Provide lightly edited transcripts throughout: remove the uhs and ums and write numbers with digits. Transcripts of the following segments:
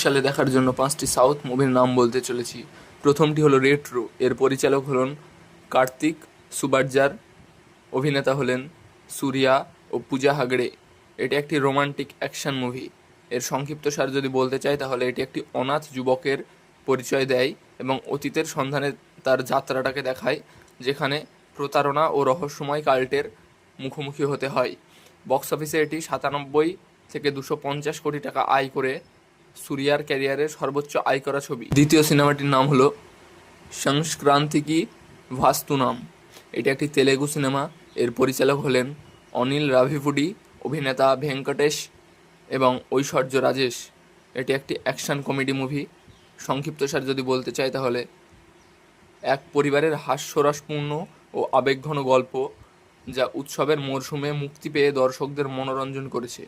সালে দেখার জন্য 5টি সাউথ মুভির নাম বলতে চলেছি। প্রথমটি হলো রেট্রো। এর পরিচালক হলেন কার্তিক সুবার্জার, অভিনেতা হলেন সূর্যা ও পূজা হেগড়ে। এটি একটি রোমান্টিক অ্যাকশন মুভি। এর সংক্ষিপ্তসার যদি বলতে চাই তাহলে এটি একটি অনাথ যুবকের পরিচয় দেয় এবং অতীতের সন্ধানে তার যাত্রাটাকে দেখায়, যেখানে প্রতারণা ও রহস্যময় কাল্টের মুখোমুখি হতে হয়। বক্স অফিসে এটি 97 থেকে 250 কোটি টাকা আয় করে সূর্যার ক্যারিয়ারের সর্বোচ্চ আয় করা ছবি। দ্বিতীয় সিনেমাটির নাম হলো সংক্রান্তিকি ভাস্তুনাম। এটি একটি তেলেগু সিনেমা। এর পরিচালক হলেন অনিল রাভিপুডি, অভিনেতা ভেঙ্কটেশ এবং ঐশ্বর্য রাজেশ। এটি একটি অ্যাকশন কমেডি মুভি। সংক্ষিপ্তসার যদি বলতে চাই তাহলে এক পরিবারের হাস্যরসপূর্ণ ও আবেগঘন গল্প, যা উৎসবের মরশুমে মুক্তি পেয়ে দর্শকদের মনোরঞ্জন করেছে।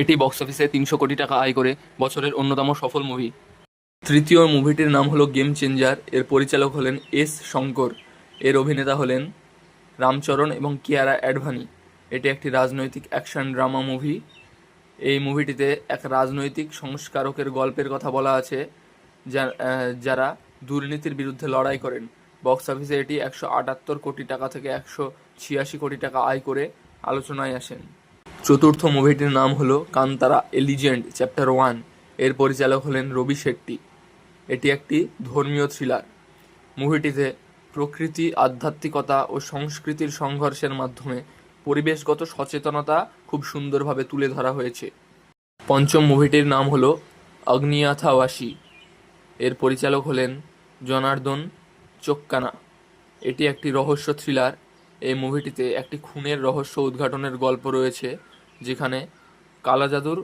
এটি বক্স অফিসে 300 কোটি টাকা আয় করে বছরের অন্যতম সফল মুভি। তৃতীয় মুভিটির নাম হলো গেম চেঞ্জার। এর পরিচালক হলেন এস শঙ্কর। এর অভিনেতা হলেন রামচরণ এবং কিয়ারা অ্যাডভানি। এটি একটি রাজনৈতিক অ্যাকশন ড্রামা মুভি। এই মুভিটিতে এক রাজনৈতিক সংস্কারকের গল্পের কথা বলা আছে, যারা দুর্নীতির বিরুদ্ধে লড়াই করেন। বক্স অফিসে এটি 178 কোটি টাকা থেকে 186 কোটি টাকা আয় করে আলোচনায় আসেন। চতুর্থ মুভিটির নাম হলো কান্তারা এ লিজেন্ড চ্যাপ্টার 1। এর পরিচালক হলেন রবি শেট্টি। এটি একটি ধর্মীয় থ্রিলার। মুভিটিতে প্রকৃতি, আধ্যাত্মিকতা ও সংস্কৃতির সংঘর্ষের মাধ্যমে পরিবেশগত সচেতনতা খুব সুন্দরভাবে তুলে ধরা হয়েছে। পঞ্চম মুভিটির নাম হলো অগ্নিয়াথাওয়াসী। এর পরিচালক হলেন জনার্দন চোক্কানা। এটি একটি রহস্য থ্রিলার। এই মুভিটিতে একটি খুনের রহস্য উদ্ঘাটনের গল্প রয়েছে, যেখানে কালা জাদুর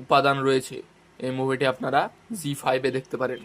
উপাদান রয়েছে। এই মুভিটি আপনারা জি5-এ দেখতে পারেন।